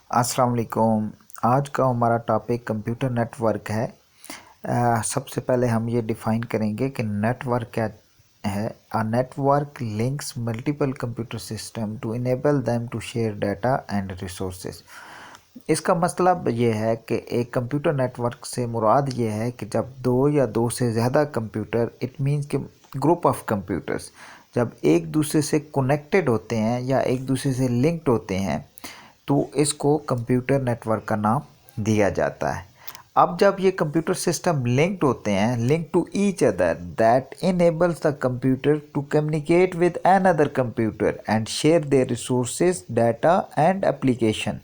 अस्सलाम वालेकुम। आज का हमारा टॉपिक कंप्यूटर नेटवर्क है। सबसे पहले हम ये डिफ़ाइन करेंगे कि नेटवर्क क्या है। A network links multiple computer system to enable them to share data and resources. इसका मतलब ये है कि एक कंप्यूटर नेटवर्क से मुराद ये है कि जब दो या दो से ज़्यादा कंप्यूटर, इट मीन्स कि ग्रुप ऑफ कंप्यूटर्स जब एक दूसरे से कनेक्टेड होते हैं या एक दूसरे से लिंक्ड होते हैं तो इसको कंप्यूटर नेटवर्क का नाम दिया जाता है। अब जब ये कंप्यूटर सिस्टम लिंक्ड होते हैं, link to each other, that enables the computer to communicate with another computer and share their resources, data and application.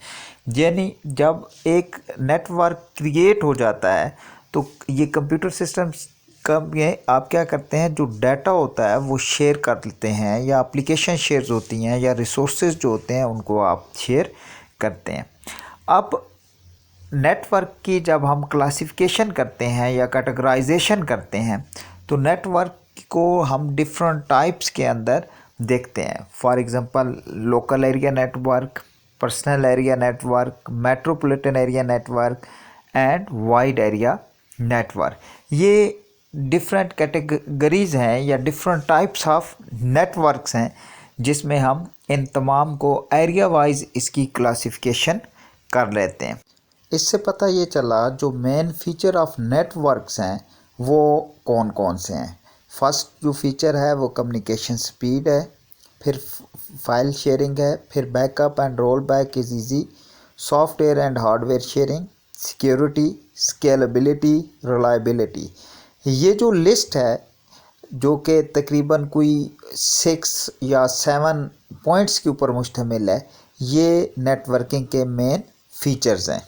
यानी जब एक नेटवर्क क्रिएट हो जाता है तो ये कंप्यूटर सिस्टम कब ये आप क्या करते हैं, जो डाटा होता है वो शेयर कर लेते हैं, या एप्लीकेशन शेयर्स होती हैं, या रिसोर्सेज जो होते हैं उनको आप शेयर करते हैं। अब नेटवर्क की जब हम क्लासिफिकेशन करते हैं या कैटेगराइजेशन करते हैं तो नेटवर्क को हम डिफरेंट टाइप्स के अंदर देखते हैं। For example local area network, personal area network, metropolitan area network and wide area network. ये डिफरेंट कैटेगरीज़ हैं या डिफरेंट टाइप्स ऑफ नेटवर्क्स हैं जिसमें हम इन तमाम को एरिया वाइज इसकी क्लासिफिकेशन कर लेते हैं। इससे पता ये चला जो मेन फीचर ऑफ नेटवर्क्स हैं वो कौन कौन से हैं। फर्स्ट जो फीचर है वो कम्युनिकेशन स्पीड है, फिर फाइल शेयरिंग है, फिर backup and roll back is easy, software and hardware sharing, security, scalability, reliability. ये जो लिस्ट है जो कि तकरीबन कोई 6 या 7 पॉइंट्स के ऊपर मुश्तमिल है, ये नेटवर्किंग के मेन फीचर्स हैं।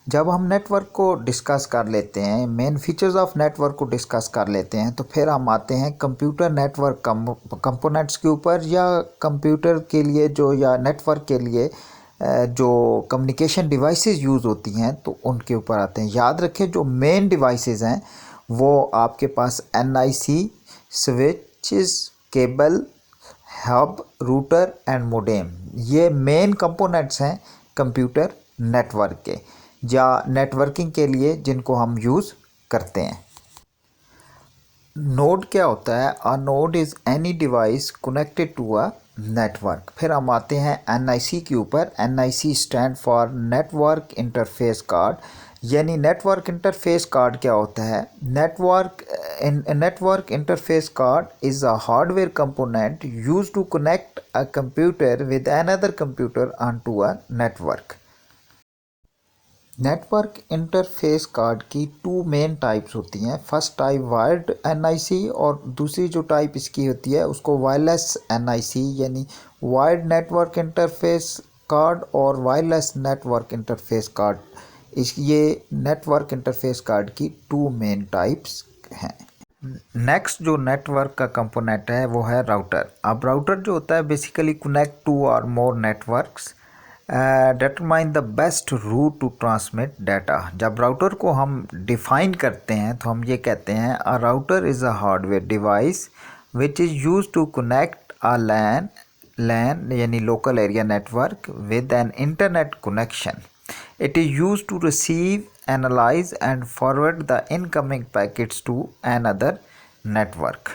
जब हम नेटवर्क को डिस्कस कर लेते हैं, मेन फीचर्स ऑफ नेटवर्क को डिस्कस कर लेते हैं, तो फिर हम आते हैं कंप्यूटर नेटवर्क कंपोनेंट्स के ऊपर, या कंप्यूटर के लिए जो या नेटवर्क के लिए जो कम्युनिकेशन डिवाइसेस यूज़ होती हैं तो उनके ऊपर आते हैं। याद रखें जो मेन डिवाइसेस हैं वो आपके पास NIC, switches, cable, hub, router and modem, ये मेन कंपोनेंट्स हैं कंप्यूटर नेटवर्क के या नेटवर्किंग के लिए जिनको हम यूज़ करते हैं। नोड क्या होता है? A node is any device connected to a network. फिर हम आते हैं NIC के ऊपर। NIC stand for network interface card. यानी नेटवर्क इंटरफेस कार्ड क्या होता है? Network interface card is a hardware component used to connect a computer with another computer on to a network. Network interface card की 2 main types होती हैं। First type wired NIC और दूसरी जो type इसकी होती है उसको वायरलेस NIC यानी वायर्ड नेटवर्क इंटरफेस कार्ड और वायरलेस नेटवर्क इंटरफेस कार्ड। ये नेटवर्क इंटरफेस कार्ड की 2 मेन टाइप्स हैं। नेक्स्ट जो नेटवर्क का कंपोनेंट है वो है राउटर। अब राउटर जो होता है बेसिकली कनेक्ट 2 और more networks, determine the best route to transmit data. जब राउटर को हम डिफ़ाइन करते हैं तो हम ये कहते हैं a router is a hardware device which is use to connect a LAN यानी local area network with an internet connection. It is use to receive, analyse and forward the incoming packets to another network.